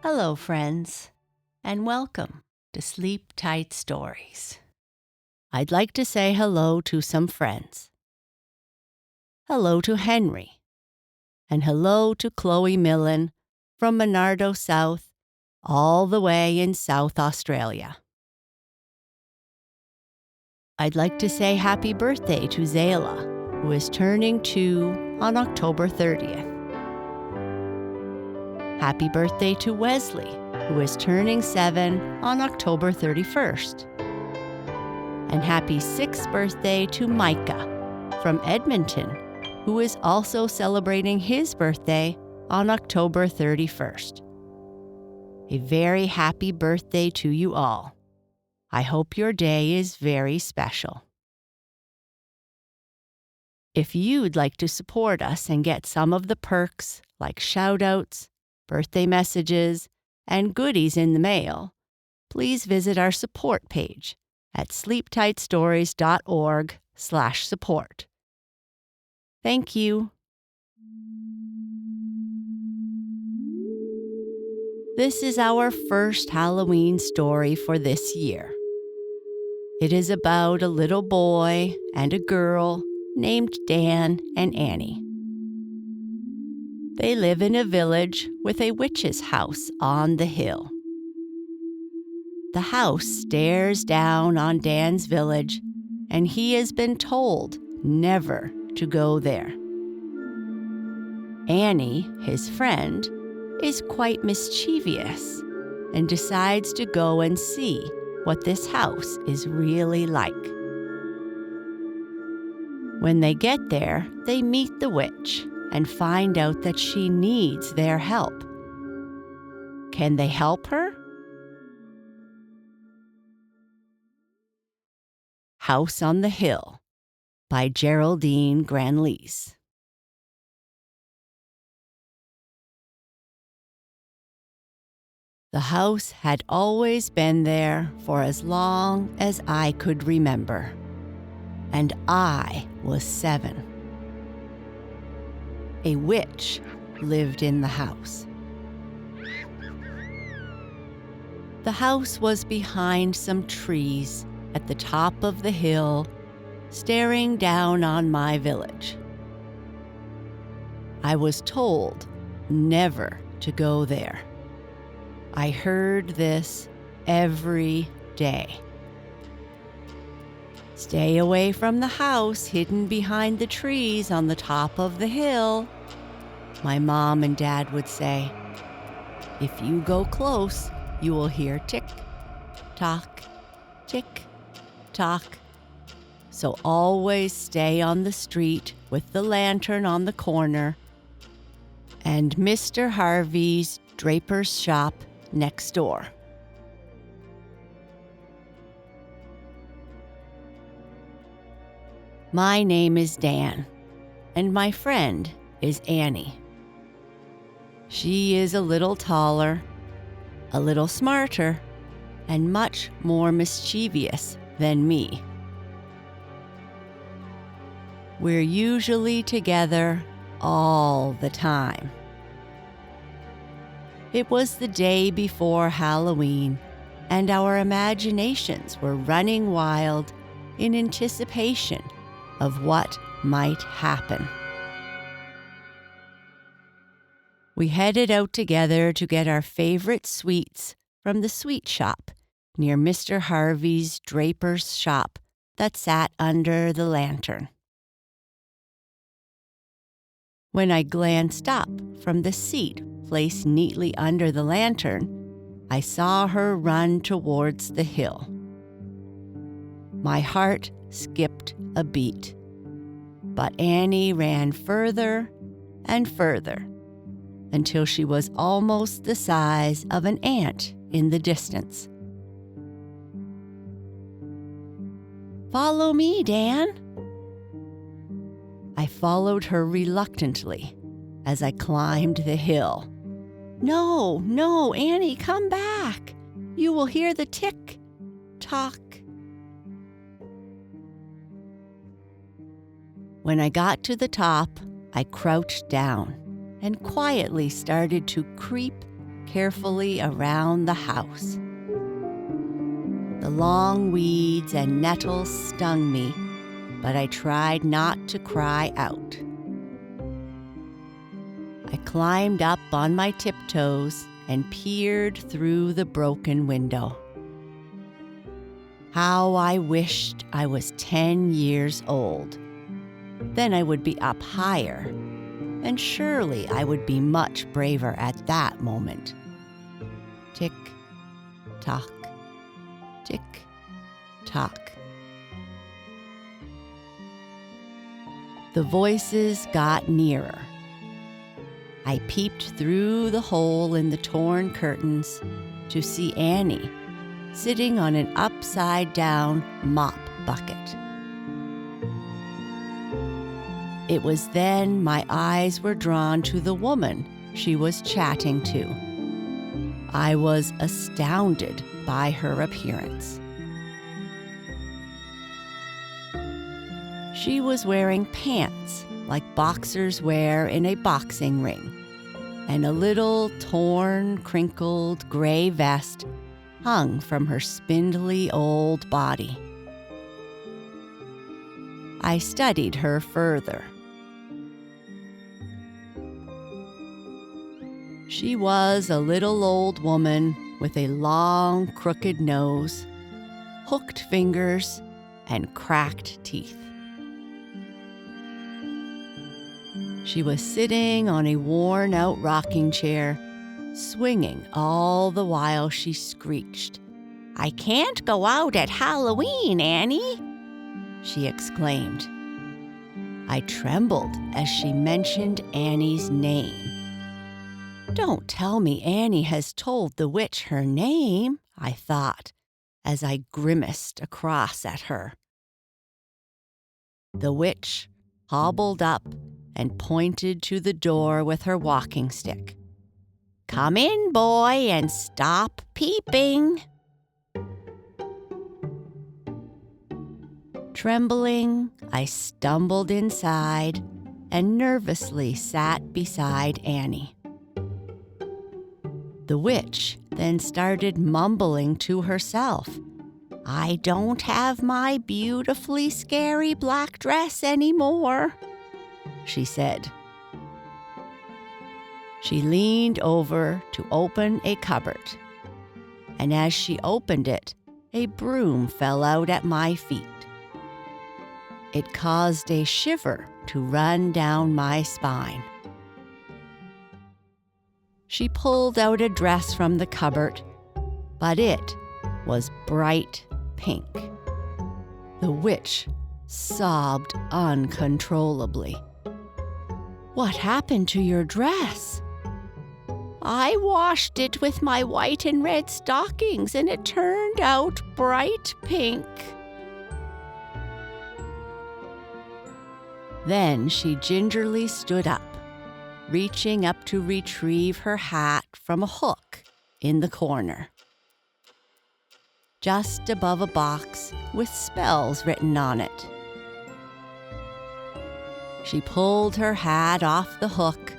Hello, friends, and welcome to Sleep Tight Stories. I'd like to say hello to some friends. Hello to Henry, and hello to Chloe Millen from Monardo South, all the way in South Australia. I'd like to say happy birthday to Zayla, who is turning 2 on October 30th. Happy birthday to Wesley, who is turning 7 on October 31st. And happy 6th birthday to Micah from Edmonton, who is also celebrating his birthday on October 31st. A very happy birthday to you all. I hope your day is very special. If you'd like to support us and get some of the perks like shoutouts, birthday messages, and goodies in the mail, please visit our support page at sleeptightstories.org/support. Thank you. This is our first Halloween story for this year. It is about a little boy and a girl named Dan and Annie. They live in a village with a witch's house on the hill. The house stares down on Dan's village, and he has been told never to go there. Annie, his friend, is quite mischievous and decides to go and see what this house is really like. When they get there, they meet the witch and find out that she needs their help. Can they help her? House on the Hill by Geraldine Granleese. The house had always been there for as long as I could remember, and I was 7. A witch lived in the house. The house was behind some trees at the top of the hill, staring down on my village. I was told never to go there. I heard this every day. Stay away from the house hidden behind the trees on the top of the hill, my mom and dad would say. If you go close, you will hear tick-tock, tick-tock. So always stay on the street with the lantern on the corner and Mr. Harvey's draper's shop next door. My name is Dan, and my friend is Annie. She is a little taller, a little smarter, and much more mischievous than me. We're usually together all the time. It was the day before Halloween, and our imaginations were running wild in anticipation of what might happen. We headed out together to get our favorite sweets from the sweet shop near Mr. Harvey's draper's shop that sat under the lantern. When I glanced up from the seat placed neatly under the lantern, I saw her run towards the hill. My heart skipped a beat, but Annie ran further and further until she was almost the size of an ant in the distance. Follow me, Dan. I followed her reluctantly as I climbed the hill. No, Annie, come back. You will hear the tick-tock. When I got to the top, I crouched down and quietly started to creep carefully around the house. The long weeds and nettles stung me, but I tried not to cry out. I climbed up on my tiptoes and peered through the broken window. How I wished I was 10 years old. Then I would be up higher, and surely I would be much braver at that moment. Tick, tock, tick, tock. The voices got nearer. I peeped through the hole in the torn curtains to see Annie sitting on an upside-down mop bucket. It was then my eyes were drawn to the woman she was chatting to. I was astounded by her appearance. She was wearing pants like boxers wear in a boxing ring, and a little torn, crinkled gray vest hung from her spindly old body. I studied her further. She was a little old woman with a long, crooked nose, hooked fingers, and cracked teeth. She was sitting on a worn-out rocking chair, swinging all the while she screeched, "I can't go out at Halloween, Annie!" she exclaimed. I trembled as she mentioned Annie's name. Don't tell me Annie has told the witch her name, I thought, as I grimaced across at her. The witch hobbled up and pointed to the door with her walking stick. "Come in, boy, and stop peeping." Trembling, I stumbled inside and nervously sat beside Annie. The witch then started mumbling to herself, "I don't have my beautifully scary black dress anymore," she said. She leaned over to open a cupboard, and as she opened it, a broom fell out at my feet. It caused a shiver to run down my spine. She pulled out a dress from the cupboard, but it was bright pink. The witch sobbed uncontrollably. "What happened to your dress?" "I washed it with my white and red stockings, and it turned out bright pink." Then she gingerly stood up, reaching up to retrieve her hat from a hook in the corner, just above a box with spells written on it. She pulled her hat off the hook,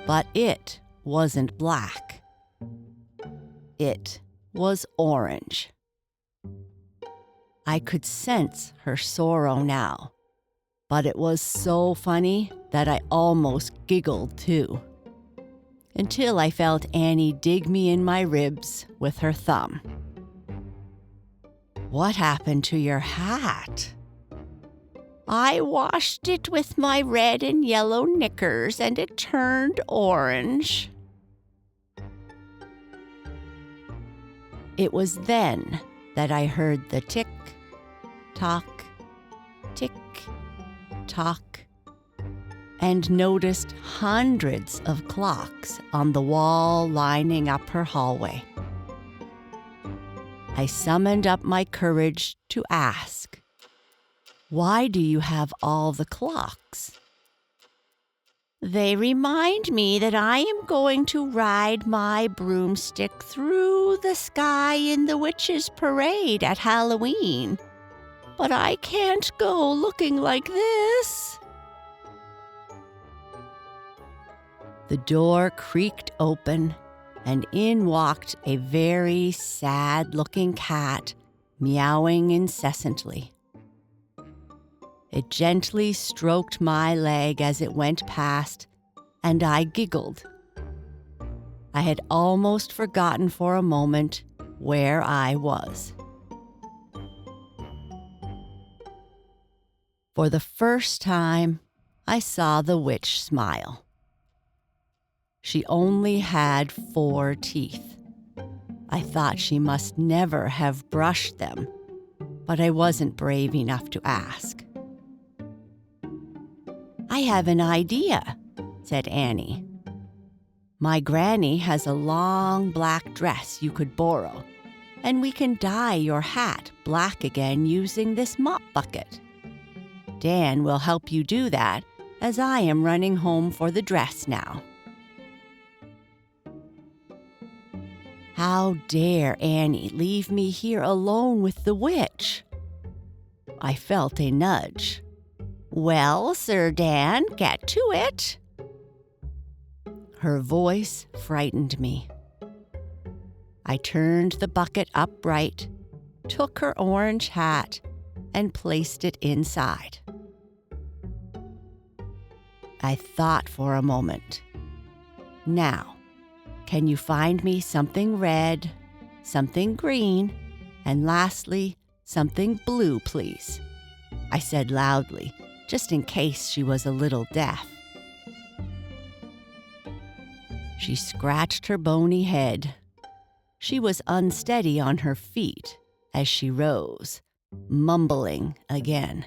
but it wasn't black. It was orange. I could sense her sorrow now, but it was so funny that I almost giggled too, until I felt Annie dig me in my ribs with her thumb. "What happened to your hat?" "I washed it with my red and yellow knickers, and it turned orange." It was then that I heard the tick, tock, tick, tock, and noticed hundreds of clocks on the wall lining up her hallway. I summoned up my courage to ask, "Why do you have all the clocks?" "They remind me that I am going to ride my broomstick through the sky in the witches' parade at Halloween. But I can't go looking like this." The door creaked open, and in walked a very sad-looking cat, meowing incessantly. It gently stroked my leg as it went past, and I giggled. I had almost forgotten for a moment where I was. For the first time, I saw the witch smile. She only had 4 teeth. I thought she must never have brushed them, but I wasn't brave enough to ask. "I have an idea," said Annie. "My granny has a long black dress you could borrow, and we can dye your hat black again using this mop bucket. Dan will help you do that, as I am running home for the dress now." How dare Annie leave me here alone with the witch? I felt a nudge. "Well, Sir Dan, get to it." Her voice frightened me. I turned the bucket upright, took her orange hat, and placed it inside. I thought for a moment. "Now, can you find me something red, something green, and lastly, something blue, please?" I said loudly, just in case she was a little deaf. She scratched her bony head. She was unsteady on her feet as she rose, mumbling again.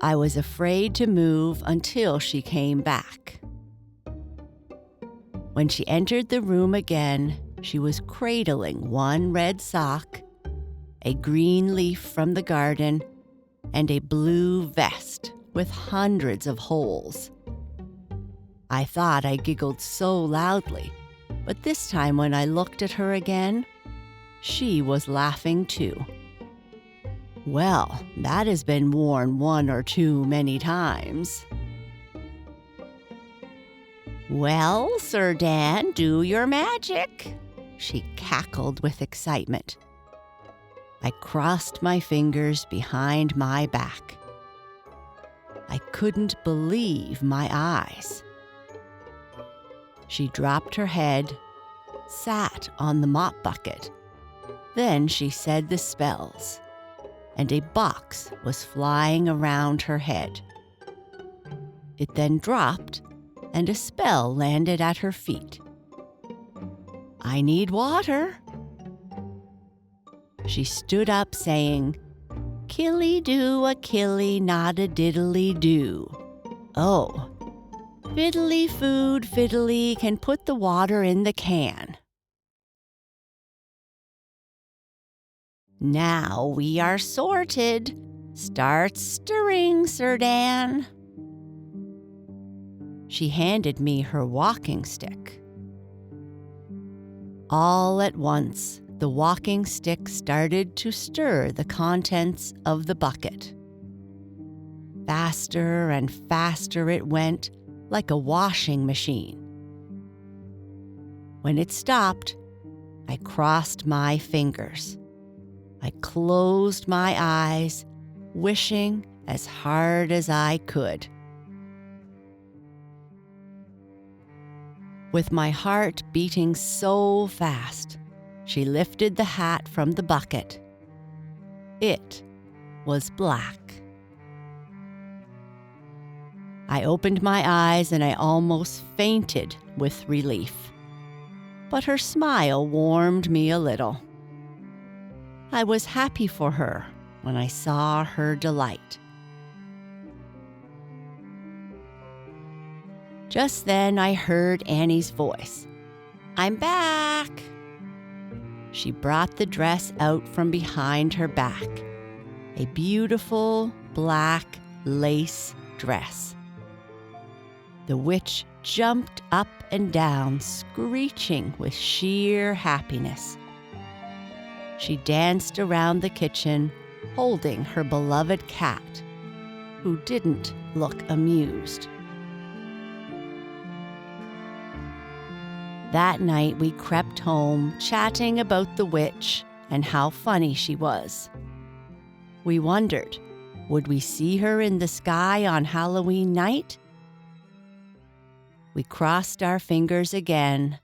I was afraid to move until she came back. When she entered the room again, she was cradling one red sock, a green leaf from the garden, and a blue vest with hundreds of holes. I thought I giggled so loudly, but this time when I looked at her again, she was laughing too. "Well, that has been worn 1 or 2 many times." "Well, Sir Dan, do your magic," she cackled with excitement. I crossed my fingers behind my back. I couldn't believe my eyes. She dropped her head, sat on the mop bucket. Then she said the spells, and a box was flying around her head. It then dropped, and a spell landed at her feet. "I need water." She stood up saying, "Killy-do, a killy, not a diddly-do. Oh, fiddly food, fiddly can put the water in the can." "Now we are sorted. Start stirring, Sir Dan." She handed me her walking stick. All at once, the walking stick started to stir the contents of the bucket. Faster and faster it went, like a washing machine. When it stopped, I crossed my fingers. I closed my eyes, wishing as hard as I could. With my heart beating so fast, she lifted the hat from the bucket. It was black. I opened my eyes and I almost fainted with relief. But her smile warmed me a little. I was happy for her when I saw her delight. Just then I heard Annie's voice. "I'm back." She brought the dress out from behind her back, a beautiful black lace dress. The witch jumped up and down, screeching with sheer happiness. She danced around the kitchen, holding her beloved cat, who didn't look amused. That night we crept home, chatting about the witch and how funny she was. We wondered, would we see her in the sky on Halloween night? We crossed our fingers again,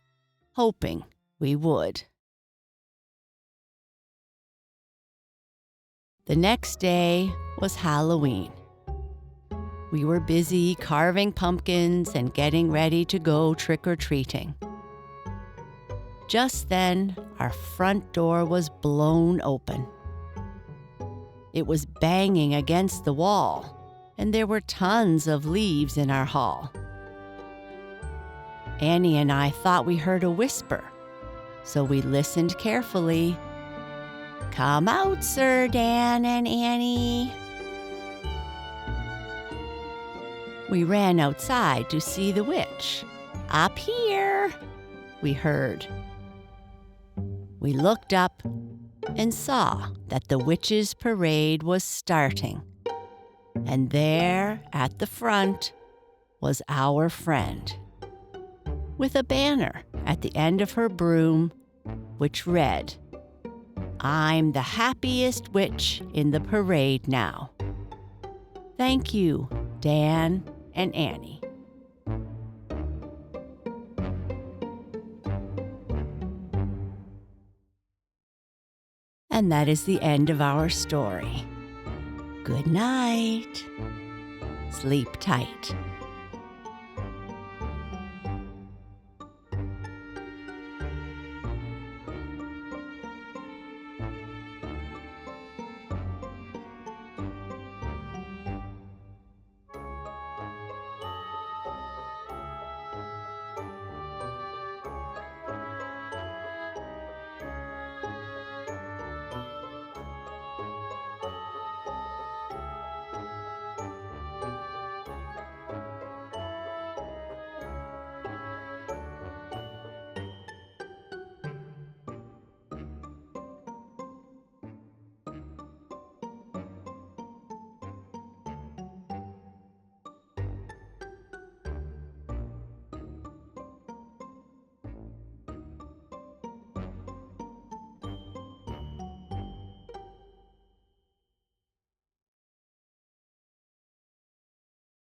hoping we would. The next day was Halloween. We were busy carving pumpkins and getting ready to go trick-or-treating. Just then, our front door was blown open. It was banging against the wall, and there were tons of leaves in our hall. Annie and I thought we heard a whisper, so we listened carefully. "Come out, Sir Dan and Annie." We ran outside to see the witch. "Up here," we heard. We looked up and saw that the witches' parade was starting. And there, at the front, was our friend, with a banner at the end of her broom, which read, "I'm the happiest witch in the parade now. Thank you, Dan and Annie." And that is the end of our story. Good night. Sleep tight.